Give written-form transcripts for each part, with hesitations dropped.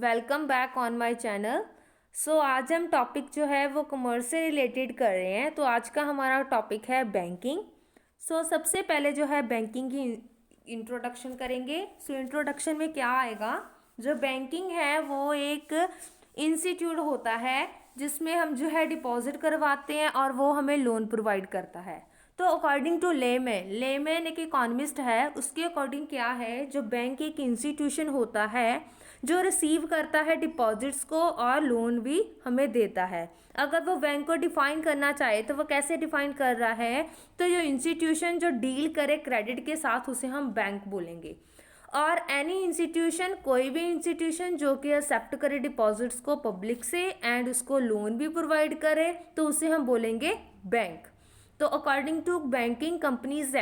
Welcome back on my channel. आज हम topic जो है वो कॉमर्स से रिलेटेड कर रहे हैं। तो आज का हमारा टॉपिक है बैंकिंग। सबसे पहले जो है बैंकिंग की इंट्रोडक्शन करेंगे। इंट्रोडक्शन में क्या आएगा, जो बैंकिंग है वो एक इंस्टीट्यूट होता है जिसमें हम जो है डिपॉजिट करवाते हैं और वो हमें लोन प्रोवाइड करता है। तो अकॉर्डिंग टू लेमैन एक इकोनॉमिस्ट है, उसके अकॉर्डिंग क्या है, जो बैंक एक इंस्टीट्यूशन होता है जो रिसीव करता है डिपॉजिट्स को और लोन भी हमें देता है। अगर वो बैंक को डिफाइन करना चाहे तो वो कैसे डिफाइन कर रहा है, तो जो इंस्टीट्यूशन जो डील करे क्रेडिट के साथ उसे हम बैंक बोलेंगे। और एनी इंस्टीट्यूशन, कोई भी इंस्टीट्यूशन जो कि एक्सेप्ट करे डिपॉजिट्स को पब्लिक से एंड उसको लोन भी प्रोवाइड करे तो उसे हम बोलेंगे बैंक। तो according to banking companies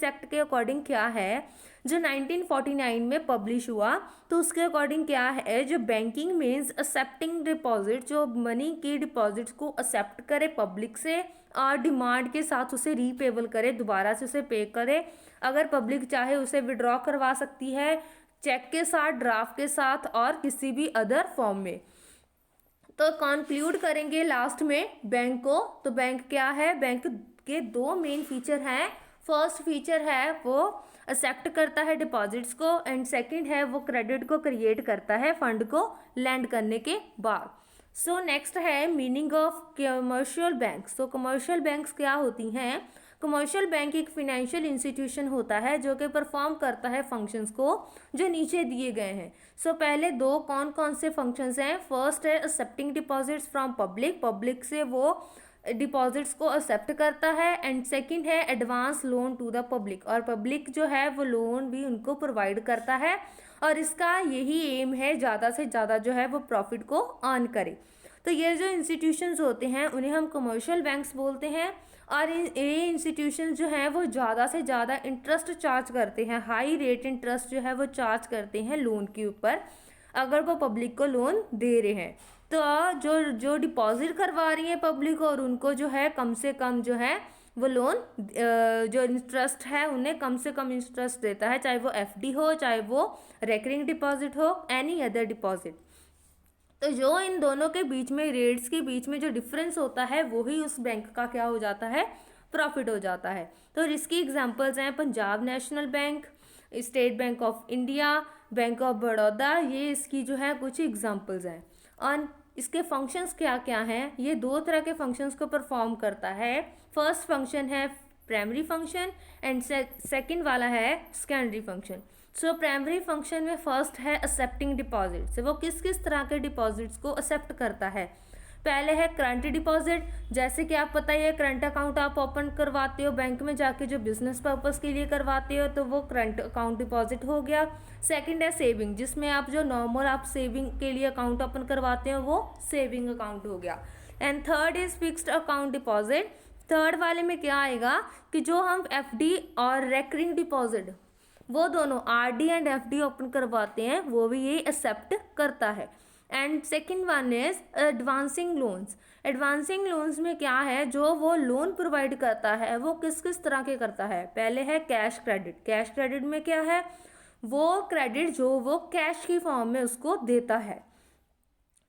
act के अकॉर्डिंग क्या है, जो 1949 में पब्लिश हुआ, तो उसके अकॉर्डिंग क्या है, जो बैंकिंग मीन्स एक्सेप्टिंग डिपॉजिट, जो मनी की डिपॉजिट्स को एक्सेप्ट करे पब्लिक से और डिमांड के साथ उसे रीपेबल करे, दोबारा से उसे पे करे। अगर पब्लिक चाहे उसे विड्रॉ करवा सकती है चेक के साथ, ड्राफ्ट के साथ और किसी भी अदर फॉर्म में। तो कंक्लूड करेंगे लास्ट में बैंक को। तो बैंक क्या है, बैंक के दो मेन फीचर हैं। फर्स्ट फीचर है वो एक्सेप्ट करता है डिपॉजिट्स को एंड सेकंड है वो क्रेडिट को क्रिएट करता है फंड को लैंड करने के बाद। नेक्स्ट है meaning of commercial banks. Commercial banks क्या होती हैं? कमर्शियल बैंक एक फिनेंशियल इंस्टीट्यूशन होता है जो कि परफॉर्म करता है फंक्शंस को जो नीचे दिए गए हैं। पहले दो कौन कौन से फंक्शंस हैं? फर्स्ट है एक्सेप्टिंग डिपॉजिट्स फ्रॉम पब्लिक से वो डिपॉजिट्स को एक्सेप्ट करता है एंड सेकंड है advance loan to the public, और पब्लिक जो है वो लोन भी उनको प्रोवाइड करता है और इसका यही एम है ज़्यादा से ज़्यादा जो है वो प्रॉफिट को अर्न करे। तो ये जो इंस्टीट्यूशंस होते हैं उन्हें हम कमर्शियल बैंक्स बोलते हैं और ये इंस्टीट्यूशंस जो हैं वो ज़्यादा से ज़्यादा इंटरेस्ट चार्ज करते हैं, हाई रेट इंटरेस्ट जो है वो चार्ज करते हैं लोन के ऊपर अगर वो पब्लिक को लोन दे रहे हैं। तो जो जो डिपॉजिट करवा रही है पब्लिक और उनको जो है कम से कम जो है वो लोन जो इंटरेस्ट है उन्हें कम से कम इंटरेस्ट देता है, चाहे वो एफडी हो, चाहे वो रेकरिंग डिपॉजिट हो, एनी अदर डिपॉजिट। तो जो इन दोनों के बीच में रेट्स के बीच में जो डिफरेंस होता है वही उस बैंक का क्या हो जाता है, प्रॉफिट हो जाता है। तो इसकी एग्जांपल्स हैं Punjab national bank, state bank of India, bank of Baroda, ये इसकी जो है कुछ एग्जांपल्स हैं। और इसके फंक्शंस क्या क्या हैं? ये दो तरह के फंक्शंस को परफॉर्म करता है। फर्स्ट फंक्शन है प्राइमरी फंक्शन एंड सेकंड वाला है सेकेंडरी फंक्शन। प्राइमरी फंक्शन में फर्स्ट है एक्सेप्टिंग डिपॉजिट्स। वो किस किस तरह के डिपॉजिट्स को एक्सेप्ट करता है? पहले है करंट डिपॉजिट, जैसे कि आप पता ही है करंट अकाउंट आप ओपन करवाते हो बैंक में जाके जो बिजनेस पर्पस के लिए करवाते हो, तो वो करंट अकाउंट डिपॉजिट हो गया। सेकंड है सेविंग, जिसमें आप जो नॉर्मल आप सेविंग के लिए अकाउंट ओपन करवाते हो वो सेविंग अकाउंट हो गया। And third is fixed account deposit. Third वाले में क्या आएगा कि जो हम एफडी और रेकरिंग डिपॉजिट वो दोनों आरडी एंड एफडी ओपन करवाते हैं वो भी ये एक्सेप्ट करता है। And second one is advancing loans. Advancing loans में क्या है, जो वो लोन प्रोवाइड करता है वो किस किस तरह के करता है? पहले है कैश क्रेडिट। कैश क्रेडिट में क्या है, वो क्रेडिट जो वो कैश की फॉर्म में उसको देता है।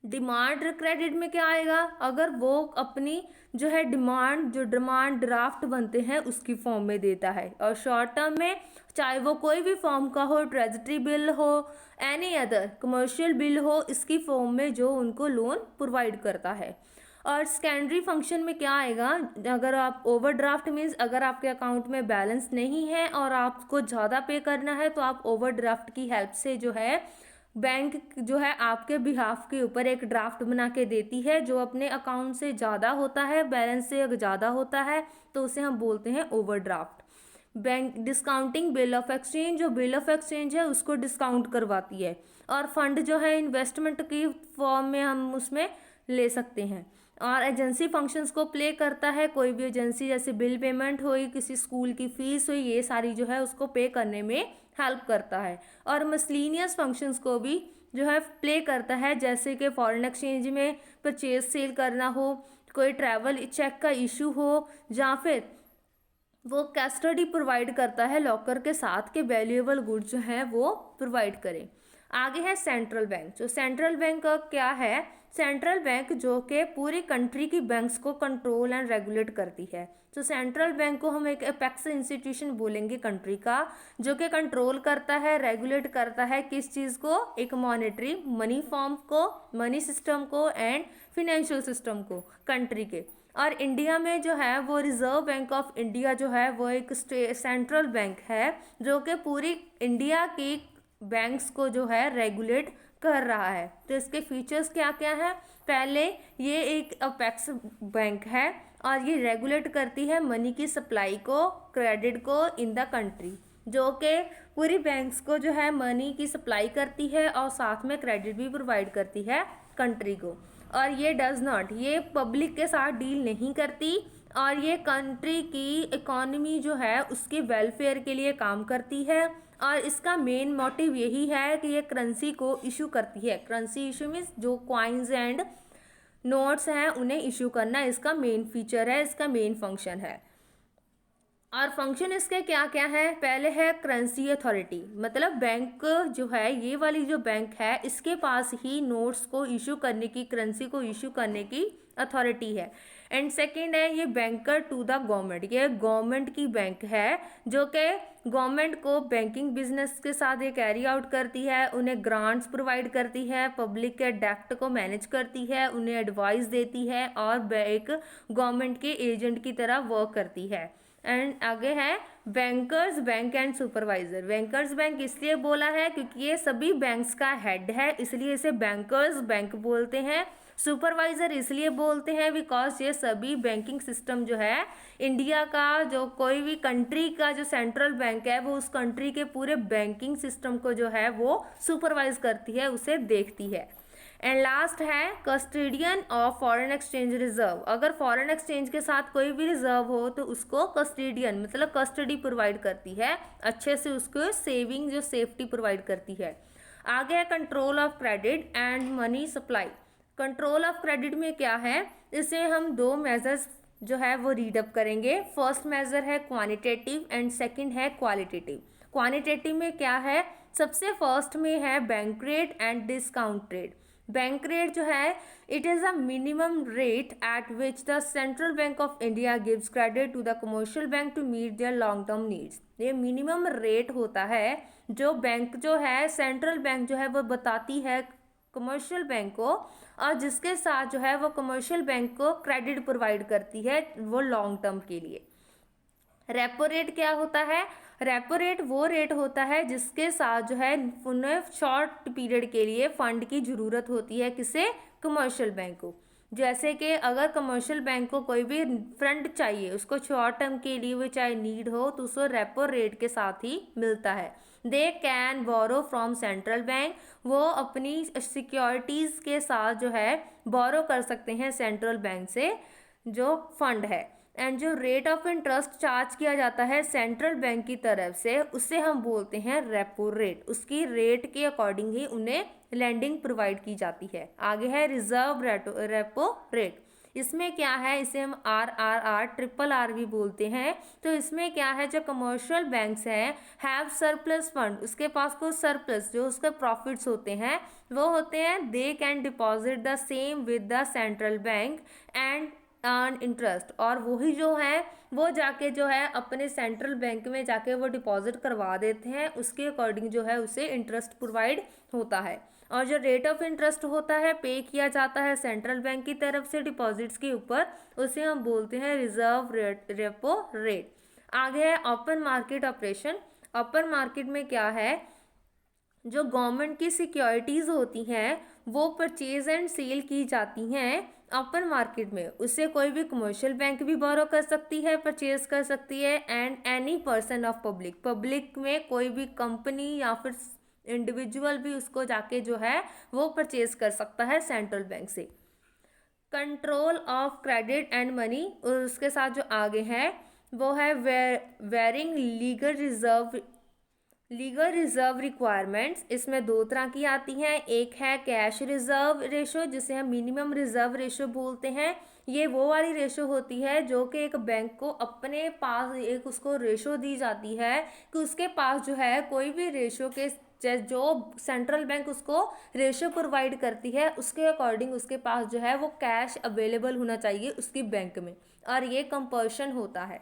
डिमांड क्रेडिट में क्या आएगा, अगर वो अपनी जो है डिमांड ड्राफ्ट बनते हैं उसकी फॉर्म में देता है। और शॉर्ट टर्म में चाहे वो कोई भी फॉर्म का हो, ट्रेजरी बिल हो, एनी अदर कमर्शियल बिल हो, इसकी फॉर्म में जो उनको लोन प्रोवाइड करता है। और सेकेंडरी फंक्शन में क्या आएगा, अगर आप ओवरड्राफ्ट मीन्स अगर आपके अकाउंट में बैलेंस नहीं है और आपको ज़्यादा पे करना है तो आप ओवरड्राफ्ट की हेल्प से जो है बैंक जो है आपके बिहाफ के ऊपर एक ड्राफ्ट बना के देती है जो अपने अकाउंट से ज़्यादा होता है, बैलेंस से अगर ज़्यादा होता है तो उसे हम बोलते हैं overdraft. Bank discounting bill of exchange, जो बिल ऑफ एक्सचेंज है उसको डिस्काउंट करवाती है। और फंड जो है इन्वेस्टमेंट की फॉर्म में हम उसमें ले सकते हैं। और एजेंसी फंक्शंस को प्ले करता है, कोई भी एजेंसी जैसे बिल पेमेंट हुई, किसी स्कूल की फीस हुई, ये सारी जो है उसको पे करने में हेल्प करता है। और मिसलीनियस फंक्शंस को भी जो है प्ले करता है, जैसे कि फॉरेन एक्सचेंज में परचेज सेल करना हो, कोई ट्रैवल चेक का इशू हो, या फिर वो कस्टडी प्रोवाइड करता है लॉकर के साथ के वैल्यूएबल गुड्स जो हैं वो प्रोवाइड करें। आगे है सेंट्रल बैंक। जो सेंट्रल बैंक का क्या है, सेंट्रल बैंक जो कि पूरी कंट्री की बैंक्स को कंट्रोल एंड रेगुलेट करती है। तो सेंट्रल बैंक को हम एक अपेक्स इंस्टीट्यूशन बोलेंगे कंट्री का, जो कि कंट्रोल करता है, रेगुलेट करता है किस चीज़ को, एक मॉनेटरी मनी फॉर्म को, मनी सिस्टम को एंड फिनेंशियल सिस्टम को कंट्री के। और इंडिया में जो है वो रिजर्व बैंक ऑफ इंडिया जो है वो एक सेंट्रल बैंक है, जो कि पूरी इंडिया की बैंक्स को जो है रेगुलेट कर रहा है। तो इसके फीचर्स क्या क्या है, पहले ये एक अपेक्स बैंक है और ये रेगुलेट करती है मनी की सप्लाई को, क्रेडिट को इन द कंट्री, जो कि पूरी बैंक्स को जो है मनी की सप्लाई करती है और साथ में क्रेडिट भी प्रोवाइड करती है कंट्री को। और ये डज नॉट, ये पब्लिक के साथ डील नहीं करती और ये कंट्री की इकोनॉमी जो है उसके वेलफेयर के लिए काम करती है। और इसका मेन मोटिव यही है कि ये करेंसी को इशू करती है। करेंसी इशू मीन्स जो कॉइन्स एंड नोट्स हैं उन्हें इशू करना इसका मेन फीचर है, इसका मेन फंक्शन है। और फंक्शन इसके क्या क्या है, पहले है करेंसी अथॉरिटी, मतलब बैंक जो है, ये वाली जो बैंक है इसके पास ही नोट्स को इशू करने की, करेंसी को इशू करने की अथॉरिटी है। एंड सेकंड है ये बैंकर टू द गवर्नमेंट, ये गवर्नमेंट की बैंक है जो कि गवर्नमेंट को बैंकिंग बिजनेस के साथ ये कैरी आउट करती है, उन्हें ग्रांट्स प्रोवाइड करती है, पब्लिक के डेप्ट को मैनेज करती है, उन्हें एडवाइस देती है और एक गवर्नमेंट के एजेंट की तरह वर्क करती है। एंड आगे है bankers bank and supervisor. Bankers bank इसलिए बोला है क्योंकि ये सभी बैंक्स का हेड है, इसलिए इसे बैंकर्स बैंक बोलते हैं। सुपरवाइजर इसलिए बोलते हैं बिकॉज ये सभी बैंकिंग सिस्टम जो है इंडिया का, जो कोई भी कंट्री का जो सेंट्रल बैंक है वो उस कंट्री के पूरे बैंकिंग सिस्टम को जो है वो सुपरवाइज करती है, उसे देखती है। एंड लास्ट है custodian of foreign exchange reserve. अगर फॉरेन एक्सचेंज के साथ कोई भी रिजर्व हो तो उसको कस्टोडियन मतलब कस्टडी प्रोवाइड करती है, अच्छे से उसको सेविंग जो सेफ्टी प्रोवाइड करती है। आगे है control of credit and money supply. Control of credit में क्या है, इसे हम दो मेजर्स जो है वो रीडअप करेंगे। फर्स्ट मेजर है क्वांटिटेटिव एंड सेकंड है क्वालिटेटिव। क्वांटिटेटिव में क्या है, सबसे फर्स्ट में है bank rate and discount rate. Bank rate जो है it is a minimum rate at which the central bank of India gives credit to the commercial bank to meet their long term needs. ये minimum rate होता है जो bank जो है, central bank जो है वो बताती है कमर्शियल बैंक को, और जिसके साथ जो है वो कमर्शियल बैंक को क्रेडिट प्रोवाइड करती है वो लॉन्ग टर्म के लिए। रेपो रेट क्या होता है, रेपो रेट वो रेट होता है जिसके साथ जो है उन्हें शॉर्ट पीरियड के लिए फंड की ज़रूरत होती है, किसे, कमर्शियल बैंक को। जैसे कि अगर कमर्शियल बैंक को कोई भी फंड चाहिए, उसको शॉर्ट टर्म के लिए वो चाहे नीड हो तो उसको रेपो रेट के साथ ही मिलता है। They can borrow from central bank, वो अपनी सिक्योरिटीज़ के साथ जो है बोरो कर सकते हैं सेंट्रल बैंक से जो फंड है। एंड जो रेट ऑफ इंटरेस्ट चार्ज किया जाता है सेंट्रल बैंक की तरफ से उसे हम बोलते हैं रेपो रेट। उसकी रेट के अकॉर्डिंग ही उन्हें लैंडिंग प्रोवाइड की जाती है। आगे है रिजर्व रेपो रेट। इसमें क्या है, इसे हम RRR ट्रिपल आर भी बोलते हैं। तो इसमें क्या है, जो कमर्शियल बैंक्स हैं हैव सरप्लस फंड, उसके पास कोई सरप्लस जो उसके प्रॉफिट्स होते हैं वो होते हैं, they can deposit the same with the central bank and earn interest, और वही जो है वो जाके जो है अपने सेंट्रल बैंक में जाके वो डिपॉजिट करवा देते हैं, उसके अकॉर्डिंग जो है उसे इंटरेस्ट प्रोवाइड होता है। और जो रेट ऑफ इंटरेस्ट होता है पे किया जाता है सेंट्रल बैंक की तरफ से डिपॉजिट्स के ऊपर, उसे हम बोलते हैं रिजर्व रेट, रेपो रेट। आगे है open market operation. Open market में क्या है, जो गवर्नमेंट की सिक्योरिटीज़ होती हैं वो परचेज एंड सेल की जाती हैं ओपन मार्केट में। उससे कोई भी कमर्शियल बैंक भी बोरो कर सकती है, परचेज कर सकती है, and any person of public, public में कोई भी कंपनी या फिर इंडिविजुअल भी उसको जाके जो है वो परचेज कर सकता है सेंट्रल बैंक से। Control of credit and money, और उसके साथ जो आगे है वो है वेरिंग लीगल रिजर्व रिक्वायरमेंट्स। इसमें दो तरह की आती हैं, एक है कैश रिजर्व रेशो जिसे हम मिनिमम रिजर्व रेशो बोलते हैं। ये वो वाली रेशो होती है जो कि एक बैंक को अपने पास एक उसको रेशो दी जाती है कि उसके पास जो है कोई भी रेशो के जो सेंट्रल बैंक उसको रेशो प्रोवाइड करती है उसके अकॉर्डिंग उसके पास जो है वो कैश अवेलेबल होना चाहिए उसकी बैंक में, और ये कंपल्शन होता है।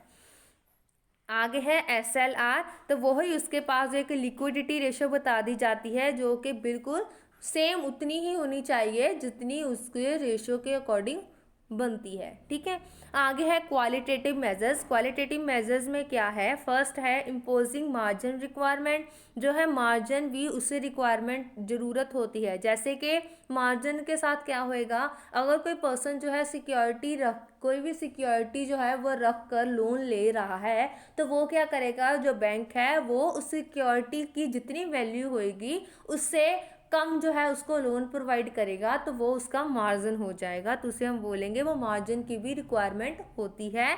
आगे है SLR, तो वो ही उसके पास एक लिक्विडिटी रेशो बता दी जाती है जो कि बिल्कुल सेम उतनी ही होनी चाहिए जितनी उसके रेशो के अकॉर्डिंग बनती है। ठीक है, आगे है क्वालिटेटिव मेजर्स। क्वालिटेटिव मेजर्स में क्या है, फर्स्ट है इम्पोजिंग मार्जिन रिक्वायरमेंट, जो है मार्जिन भी उससे रिक्वायरमेंट ज़रूरत होती है। जैसे कि मार्जिन के साथ क्या होएगा, अगर कोई पर्सन जो है सिक्योरिटी रख, कोई भी सिक्योरिटी जो है वो रख कर लोन ले रहा है, तो वो क्या करेगा, जो बैंक है वो उस सिक्योरिटी की जितनी वैल्यू होएगी उससे कम जो है उसको लोन प्रोवाइड करेगा, तो वो उसका मार्जिन हो जाएगा, तो उसे हम बोलेंगे वो मार्जिन की भी रिक्वायरमेंट होती है।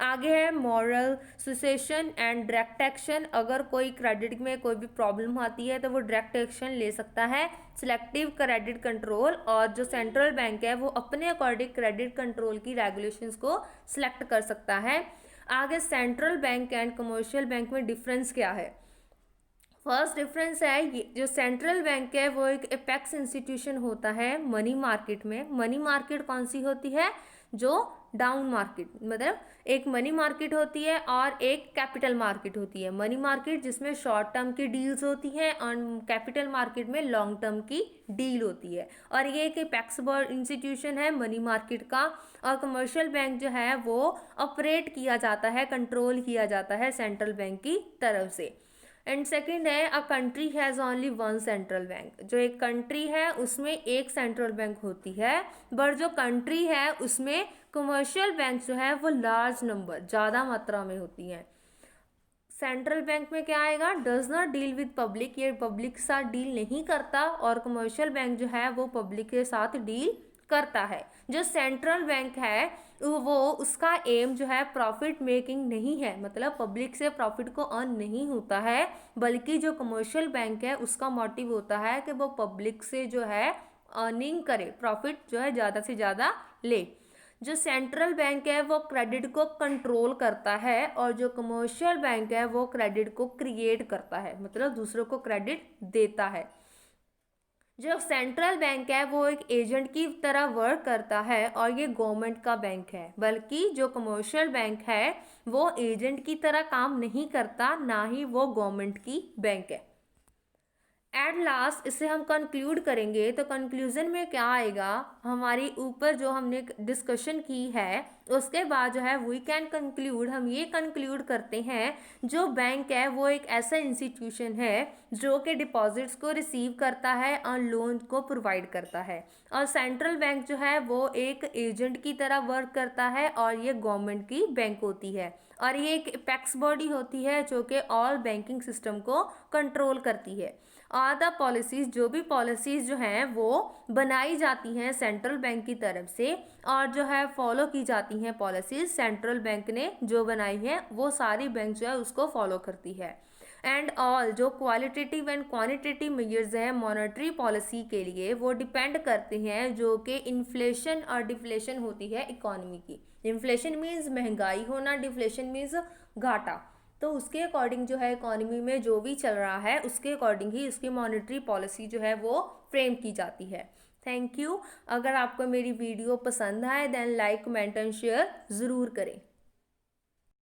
आगे है मॉरल सुसेशन एंड डायरेक्ट एक्शन। अगर कोई क्रेडिट में कोई भी प्रॉब्लम आती है तो वो डायरेक्ट एक्शन ले सकता है। सिलेक्टिव क्रेडिट कंट्रोल, और जो सेंट्रल बैंक है वो अपने अकॉर्डिंग क्रेडिट कंट्रोल की रेगुलेशंस को सिलेक्ट कर सकता है। आगे central bank and commercial bank में डिफरेंस क्या है। फर्स्ट डिफरेंस है, ये जो सेंट्रल बैंक है वो एक एपेक्स इंस्टीट्यूशन होता है मनी मार्केट में। मनी मार्केट कौन सी होती है, जो डाउन मार्केट, मतलब एक मनी मार्केट होती है और एक कैपिटल मार्केट होती है। मनी मार्केट जिसमें शॉर्ट टर्म की डील्स होती हैं और कैपिटल मार्केट में लॉन्ग टर्म की डील होती है, और ये एक एपेक्स इंस्टीट्यूशन है मनी मार्केट का। और कमर्शियल बैंक जो है वो ऑपरेट किया जाता है, कंट्रोल किया जाता है सेंट्रल बैंक की तरफ से। एंड सेकेंड है a country has only one central bank. जो एक कंट्री है उसमें एक सेंट्रल बैंक होती है, बट जो कंट्री है उसमें कमर्शियल बैंक जो है वो लार्ज नंबर, ज़्यादा मात्रा में होती हैं। सेंट्रल बैंक में क्या आएगा, does not deal with public, ये पब्लिक के साथ डील नहीं करता, और कमर्शियल बैंक जो है वो पब्लिक के साथ डील करता है। जो सेंट्रल बैंक है वो उसका एम जो है प्रॉफिट मेकिंग नहीं है, मतलब पब्लिक से प्रॉफिट को अर्न नहीं होता है, बल्कि जो कमर्शियल बैंक है उसका मोटिव होता है कि वो पब्लिक से जो है अर्निंग करे, प्रॉफिट जो है ज़्यादा से ज़्यादा ले। जो सेंट्रल बैंक है वो क्रेडिट को कंट्रोल करता है, और जो कमर्शियल बैंक है वो क्रेडिट को क्रिएट करता है, मतलब दूसरों को क्रेडिट देता है। जो सेंट्रल बैंक है वो एक एजेंट की तरह वर्क करता है, और ये गवर्नमेंट का बैंक है, बल्कि जो कमर्शियल बैंक है वो एजेंट की तरह काम नहीं करता, ना ही वो गवर्नमेंट की बैंक है। एट लास्ट इसे हम कंक्लूड करेंगे, तो कंक्लूजन में क्या आएगा, हमारी ऊपर जो हमने डिस्कशन की है उसके बाद जो है वी कैन कंक्लूड, हम ये कंक्लूड करते हैं जो बैंक है वो एक ऐसा इंस्टीट्यूशन है जो कि डिपॉजिट्स को रिसीव करता है और लोन को प्रोवाइड करता है, और सेंट्रल बैंक जो है वो एक एजेंट की तरह वर्क करता है, और ये गवर्नमेंट की बैंक होती है, और ये एक एपेक्स बॉडी होती है जो कि ऑल बैंकिंग सिस्टम को कंट्रोल करती है। और द पॉलिसीज़, जो भी पॉलिसीज़ जो हैं वो बनाई जाती हैं सेंट्रल बैंक की तरफ से, और जो है फॉलो की जाती हैं पॉलिसीज़ सेंट्रल बैंक ने जो बनाई है वो सारी बैंक जो है उसको फॉलो करती है। एंड ऑल जो क्वालिटेटिव एंड क्वांटिटेटिव मेजर्स हैं मॉनेटरी पॉलिसी के लिए वो डिपेंड करते हैं जो कि इन्फ्लेशन और डिफ्लेशन होती है इकोनॉमी की। इन्फ्लेशन मीन्स महंगाई होना, डिफ्लेशन मीन्स घाटा, तो उसके अकॉर्डिंग जो है इकोनॉमी में जो भी चल रहा है उसके अकॉर्डिंग ही उसकी मॉनेटरी पॉलिसी जो है वो फ्रेम की जाती है। Thank you. अगर आपको मेरी वीडियो पसंद आए then like comment and share ज़रूर करें।